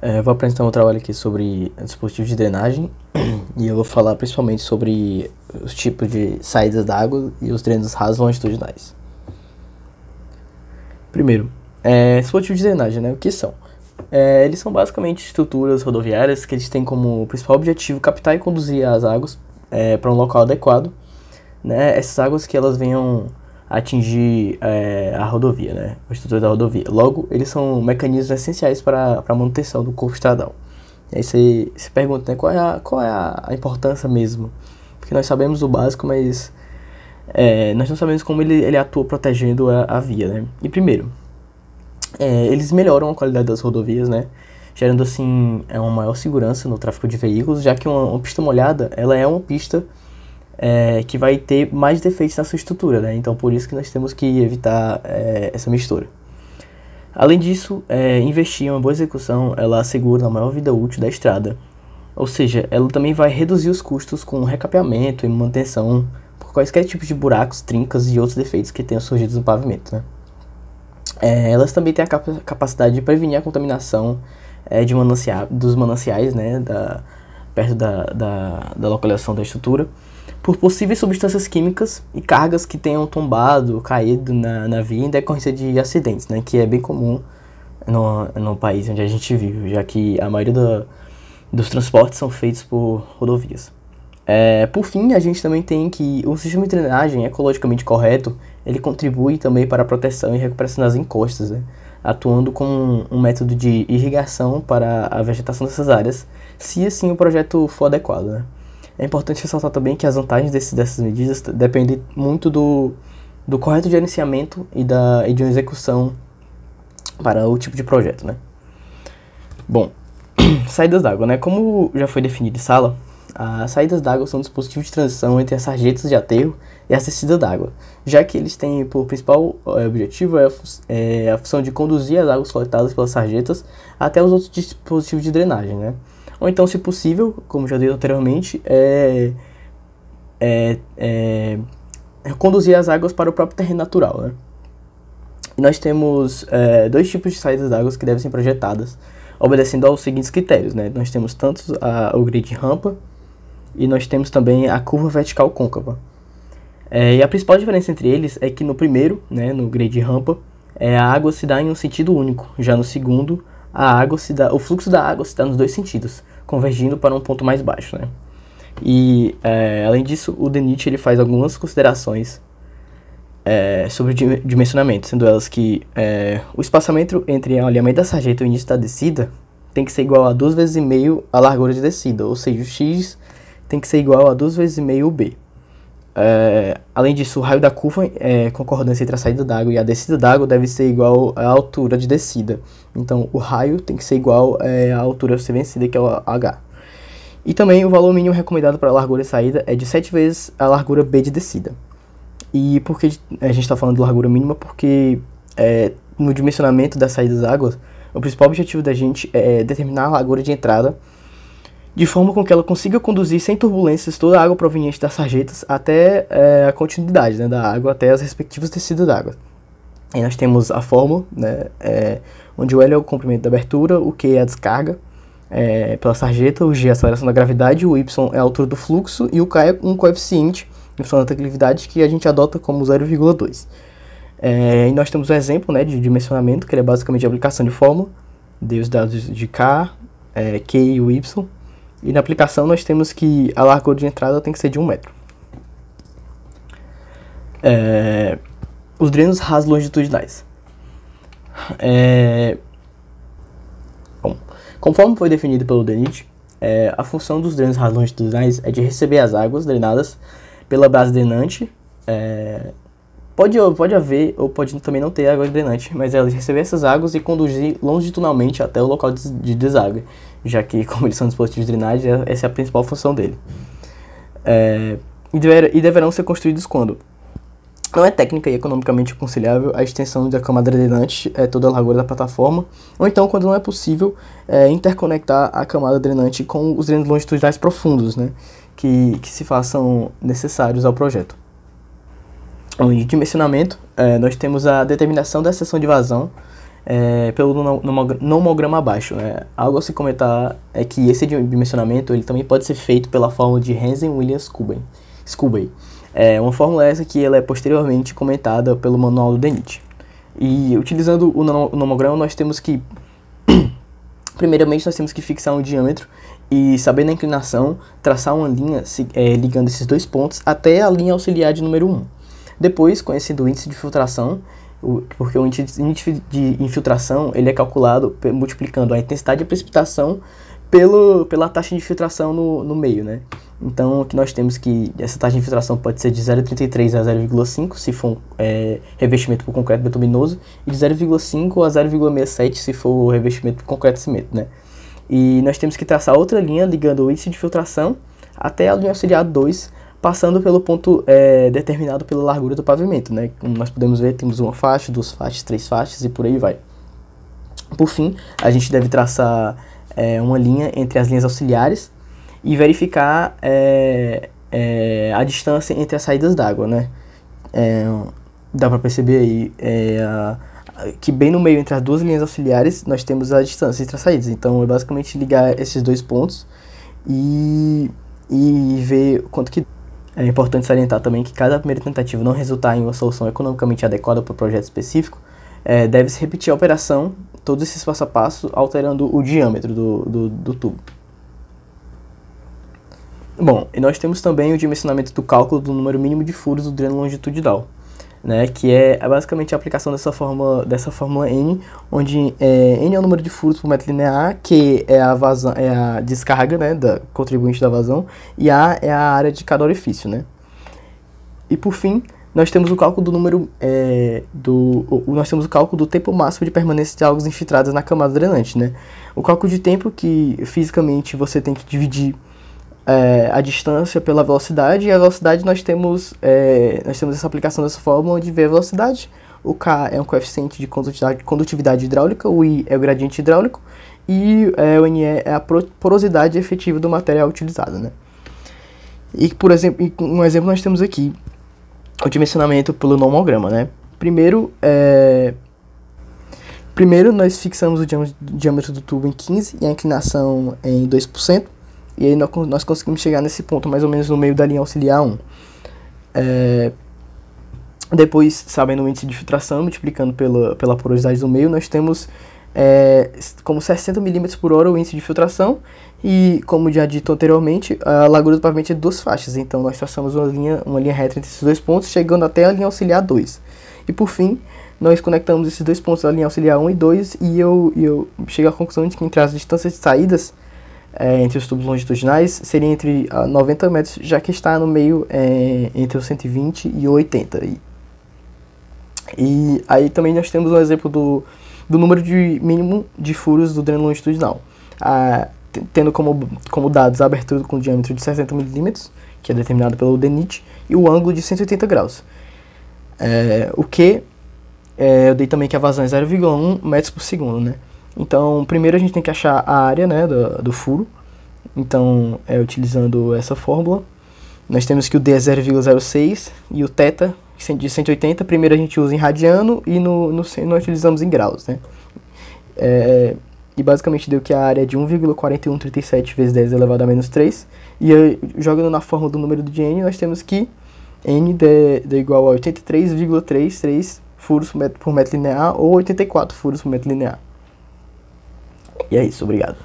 Eu vou apresentar um trabalho aqui sobre dispositivos de drenagem e eu vou falar principalmente sobre os tipos de saídas d'água e os drenos rasos longitudinais. Primeiro, dispositivos de drenagem, né? O que são? Eles são basicamente estruturas rodoviárias que eles têm como principal objetivo captar e conduzir as águas para um local adequado, né? Essas águas que elas venham atingir a rodovia, né? A estrutura da rodovia. Logo, eles são mecanismos essenciais para a manutenção do corpo estradal. E aí você se pergunta, né, qual é a importância mesmo? Porque nós sabemos o básico, mas nós não sabemos como ele atua protegendo a via, né? E primeiro, eles melhoram a qualidade das rodovias, né? Gerando assim uma maior segurança no tráfego de veículos, já que uma pista molhada, ela é uma pista que vai ter mais defeitos na sua estrutura, né? Então por isso que nós temos que evitar essa mistura. Além disso, investir em uma boa execução, ela assegura a maior vida útil da estrada. Ou seja, ela também vai reduzir os custos com recapeamento e manutenção por quaisquer tipos de buracos, trincas e outros defeitos que tenham surgido no pavimento, né? Elas também têm a capacidade de prevenir a contaminação dos mananciais, né, perto da localização da estrutura, por possíveis substâncias químicas e cargas que tenham tombado, caído na via em decorrência de acidentes, né, que é bem comum no país onde a gente vive, já que a maioria dos transportes são feitos por rodovias. Por fim, a gente também tem que o sistema de drenagem ecologicamente correto, ele contribui também para a proteção e recuperação das encostas, né, atuando como um método de irrigação para a vegetação dessas áreas, se assim o projeto for adequado, né. É importante ressaltar também que as vantagens dessas medidas dependem muito do correto gerenciamento e de uma execução para o tipo de projeto, né. Bom, saídas d'água, né? Como já foi definido em sala, as saídas d'água são dispositivos de transição entre as sarjetas de aterro e as descidas d'água, já que eles têm por principal objetivo a função de conduzir as águas coletadas pelas sarjetas até os outros dispositivos de drenagem, né? Ou então, se possível, como já disse anteriormente, conduzir as águas para o próprio terreno natural, né? E nós temos dois tipos de saídas d'água que devem ser projetadas, obedecendo aos seguintes critérios, né? Nós temos tanto o grid rampa e nós temos também a curva vertical côncava. E a principal diferença entre eles é que no primeiro, né, no grid rampa, a água se dá em um sentido único, já no segundo, o fluxo da água se dá nos dois sentidos, convergindo para um ponto mais baixo, né? E, além disso, o DENIT ele faz algumas considerações sobre o dimensionamento, sendo elas que o espaçamento entre o alinhamento da sarjeta e o início da descida tem que ser igual a 2 vezes e meio a largura de descida, ou seja, o X tem que ser igual a 2 vezes e meio o B. Além disso, o raio da curva, concordância entre a saída d'água e a descida d'água, deve ser igual à altura de descida. Então, o raio tem que ser igual à altura a ser vencida, que é o H. E também o valor mínimo recomendado para a largura de saída é de 7 vezes a largura B de descida. E por que a gente está falando de largura mínima? Porque no dimensionamento das saídas d'água, o principal objetivo da gente é determinar a largura de entrada de forma com que ela consiga conduzir sem turbulências toda a água proveniente das sarjetas até a continuidade, né, da água até as respectivas descidas d'água. Aí nós temos a fórmula, né, onde o L é o comprimento da abertura, o Q é a descarga pela sarjeta, o G é a aceleração da gravidade, o Y é a altura do fluxo e o K é um coeficiente em função da declividade que a gente adota como 0,2. E nós temos um exemplo, né, de dimensionamento, que ele é basicamente a aplicação de fórmula, dei os dados de K, Q e o Y. E na aplicação nós temos que a largura de entrada tem que ser de 1 metro. Os drenos rasos longitudinais. Bom, conforme foi definido pelo DENIT, a função dos drenos rasos longitudinais é de receber as águas drenadas pela base drenante. Pode haver ou pode também não ter água drenante, mas ela receber essas águas e conduzir longitudinalmente até o local de deságue, já que, como eles são dispositivos de drenagem, essa é a principal função dele. E deverão ser construídos quando não é técnica e economicamente aconselhável a extensão da camada drenante toda a largura da plataforma, ou então quando não é possível interconectar a camada drenante com os drenos longitudinais profundos, né, que se façam necessários ao projeto. De dimensionamento, nós temos a determinação da seção de vazão pelo nomograma abaixo, né? Algo a se comentar é que esse dimensionamento ele também pode ser feito pela fórmula de Hansen-Williams-Scubey. Uma fórmula essa que ela é posteriormente comentada pelo manual do DENIT. E utilizando o nomograma nós temos que primeiramente nós temos que fixar um diâmetro e, sabendo a inclinação, traçar uma linha ligando esses dois pontos até a linha auxiliar de número 1. Depois, conhecendo o índice de filtração, porque o índice de infiltração ele é calculado multiplicando a intensidade de precipitação pela taxa de infiltração no meio, né? Então, aqui nós temos que essa taxa de infiltração pode ser de 0,33 a 0,5 se for revestimento por concreto bituminoso e de 0,5 a 0,67 se for revestimento por concreto e cimento, né? E nós temos que traçar outra linha ligando o índice de filtração até a linha auxiliar 2, passando pelo ponto determinado pela largura do pavimento, né? Como nós podemos ver, temos uma faixa, duas faixas, três faixas e por aí vai. Por fim, a gente deve traçar uma linha entre as linhas auxiliares e verificar a distância entre as saídas d'água, né? Dá para perceber aí que bem no meio entre as duas linhas auxiliares nós temos a distância entre as saídas. Então é basicamente ligar esses dois pontos e ver quanto que... É importante salientar também que cada primeira tentativa não resultar em uma solução economicamente adequada para o projeto específico, deve-se repetir a operação, todos esses passo a passo, alterando o diâmetro do tubo. Bom, e nós temos também o dimensionamento do cálculo do número mínimo de furos do dreno longitudinal, né, que é basicamente a aplicação dessa fórmula N, onde N é o número de furos por metro linear, Q é a descarga, né, da contribuinte da vazão, e A é a área de cada orifício, né. E por fim, nós temos o cálculo do número nós temos o cálculo do tempo máximo de permanência de águas infiltradas na camada drenante, né. O cálculo de tempo que fisicamente você tem que dividir a distância pela velocidade, e a velocidade nós temos essa aplicação dessa fórmula onde vê a velocidade, o K é um coeficiente de condutividade hidráulica, o I é o gradiente hidráulico e o NE é a porosidade efetiva do material utilizado, né? E por exemplo, um exemplo nós temos aqui o dimensionamento pelo nomograma, né? Primeiro nós fixamos o diâmetro do tubo em 15 e a inclinação em 2%. E aí nós conseguimos chegar nesse ponto mais ou menos no meio da linha auxiliar 1. Depois, sabendo o índice de filtração, multiplicando pela porosidade do meio, nós temos como 60 mm por hora o índice de filtração. E, como já dito anteriormente, a largura do pavimento é de duas faixas. Então, nós traçamos uma linha reta entre esses dois pontos, chegando até a linha auxiliar 2. E, por fim, nós conectamos esses dois pontos da linha auxiliar 1 e 2. E eu chego à conclusão de que entre as distâncias de saídas entre os tubos longitudinais seria entre 90 metros, já que está no meio entre os 120 e 80. E aí também nós temos um exemplo do número mínimo de furos do dreno longitudinal, tendo como dados a abertura com diâmetro de 60 mm, que é determinado pelo DENIT, e o ângulo de 180 graus. O que eu dei também que a vazão é 0,1 metros por segundo, né? Então, primeiro a gente tem que achar a área, né, do furo. Então, utilizando essa fórmula, nós temos que o D é 0,06 e o θ de 180. Primeiro a gente usa em radiano e nós utilizamos em graus, né? E basicamente deu que a área é de 1,4137 vezes 10 elevado a menos 3. E jogando na fórmula do número de N, nós temos que N é igual a 83,33 furos por metro linear ou 84 furos por metro linear. E é isso, obrigado.